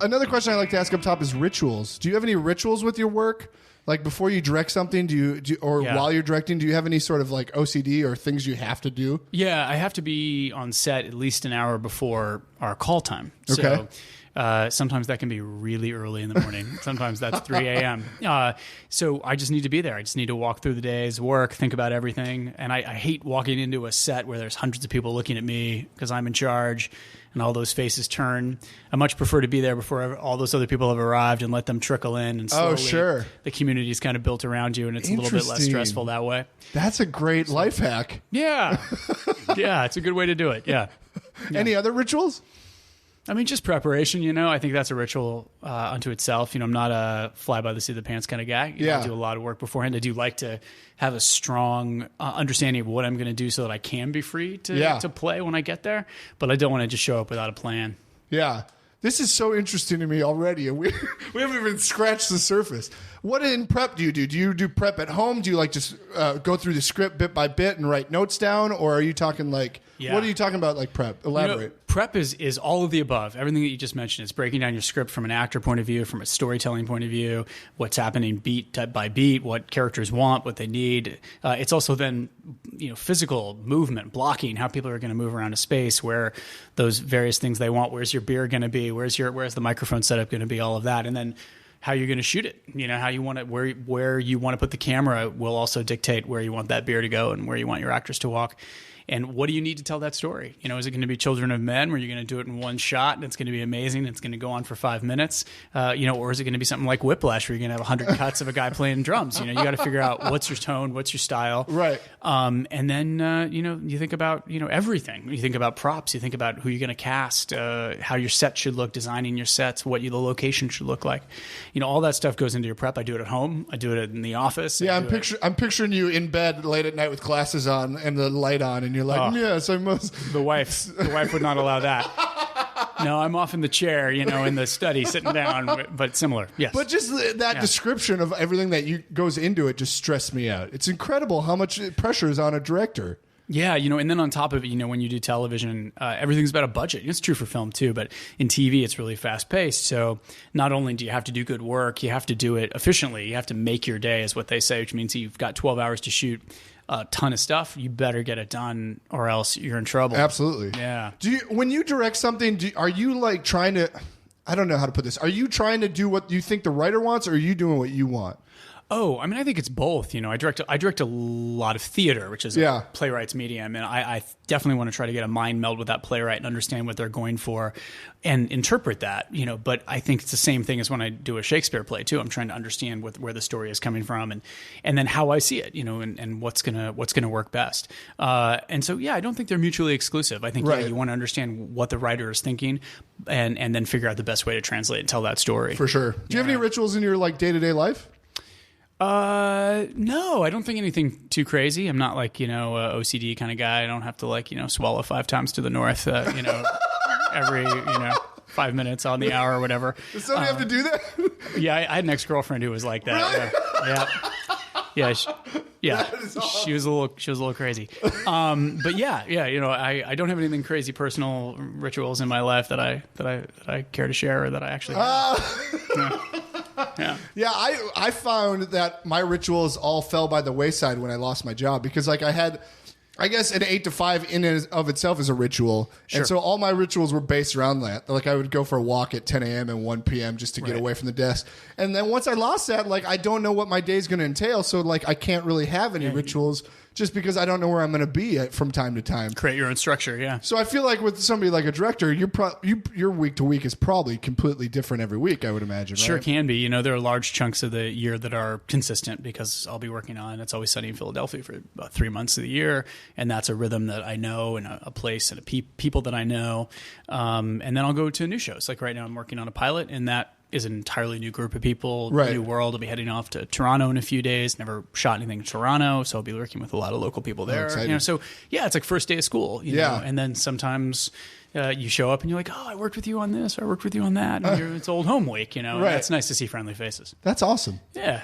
Another question I like to ask up top is rituals. Do you have any rituals with your work? Like before you direct something, while you're directing, do you have any sort of like OCD or things you have to do? Yeah, I have to be on set at least an hour before our call time. Okay. So sometimes that can be really early in the morning. Sometimes that's 3 a.m. So I just need to be there. I just need to walk through the day's work, think about everything. And I hate walking into a set where there's hundreds of people looking at me because I'm in charge and all those faces turn. I much prefer to be there before all those other people have arrived and let them trickle in. And slowly the community is kind of built around you, and it's a little bit less stressful that way. That's a great life hack. Yeah. Yeah, it's a good way to do it. Yeah. Any other rituals? I mean, just preparation, I think that's a ritual unto itself. I'm not a fly by the seat of the pants kind of guy. I do a lot of work beforehand. I do like to have a strong understanding of what I'm going to do so that I can be free to play when I get there. But I don't want to just show up without a plan. Yeah. This is so interesting to me already, and we haven't even scratched the surface. What in prep do you do? Do you do prep at home? Do you like just go through the script bit by bit and write notes down? Or are you talking like, what are you talking about like prep? Elaborate. Prep is all of the above. Everything that you just mentioned. It's breaking down your script from an actor point of view, from a storytelling point of view, what's happening beat by beat, what characters want, what they need. It's also then, physical movement, blocking, how people are going to move around a space, where those various things they want, where's your beer going to be, where's the microphone setup going to be, all of that. And then how you're going to shoot it, how you want it, where you want to put the camera will also dictate where you want that beer to go and where you want your actors to walk. And what do you need to tell that story? Is it going to be Children of Men, where you're going to do it in one shot and it's going to be amazing, it's going to go on for 5 minutes, or is it going to be something like Whiplash, where you're going to have 100 cuts of a guy playing drums? You got to figure out what's your tone, what's your style, right? And then you think about everything. You think about props. You think about who you're going to cast, how your set should look, designing your sets, what the location should look like. All that stuff goes into your prep. I do it at home. I do it in the office. Yeah, I'm picturing you in bed late at night with glasses on and the light on, and you're like, yes, I must. The wife would not allow that. No, I'm off in the chair, in the study, sitting down, but similar. Yes. But just that description of everything that goes into it just stressed me out. It's incredible how much pressure is on a director. Yeah, and then on top of it, when you do television, everything's about a budget. It's true for film too, but in TV, it's really fast paced. So not only do you have to do good work, you have to do it efficiently. You have to make your day, is what they say, which means you've got 12 hours to shoot a ton of stuff. You better get it done, or else you're in trouble. Absolutely. Yeah. When you direct something, are you like trying to? I don't know how to put this. Are you trying to do what you think the writer wants, or are you doing what you want? Oh, I mean, I think it's both. I direct a lot of theater, which is a playwright's medium, and I definitely want to try to get a mind meld with that playwright and understand what they're going for and interpret that. But I think it's the same thing as when I do a Shakespeare play too. I'm trying to understand where the story is coming from, and then how I see it, and what's gonna work best. And so, I don't think they're mutually exclusive. I think you want to understand what the writer is thinking, and then figure out the best way to translate and tell that story. For sure. Do you have any rituals in your day-to-day life? No, I don't think anything too crazy. I'm not like, a OCD kind of guy. I don't have to swallow 5 times to the north, every, 5 minutes on the hour or whatever. Does somebody have to do that? Yeah. I had an ex-girlfriend who was like that. Really? Yeah. She was a little crazy. But I don't have anything crazy personal rituals in my life that I care to share, or that I actually have. Yeah, I found that my rituals all fell by the wayside when I lost my job, because I had, I guess, an 8 to 5 in and of itself is a ritual. Sure. And so all my rituals were based around that. I would go for a walk at 10 a.m. and 1 p.m. just to get away from the desk. And then once I lost that, I don't know what my day is going to entail. So I can't really have any rituals, just because I don't know where I'm going to be from time to time. Create your own structure, yeah. So I feel like with somebody like a director, your week to week is probably completely different every week, I would imagine, right? Sure can be. There are large chunks of the year that are consistent, because I'll be working on It's Always Sunny in Philadelphia for about 3 months of the year, and that's a rhythm that I know, and a place, and people that I know. And then I'll go to new shows. Like right now I'm working on a pilot, and that is an entirely new group of people, new world. I'll be heading off to Toronto in a few days. Never shot anything in Toronto, so I'll be working with a lot of local people there. So it's like first day of school. You know? And then sometimes you show up and you're like, oh, I worked with you on this, or I worked with you on that. And it's old home week, and it's nice to see friendly faces. That's awesome. Yeah.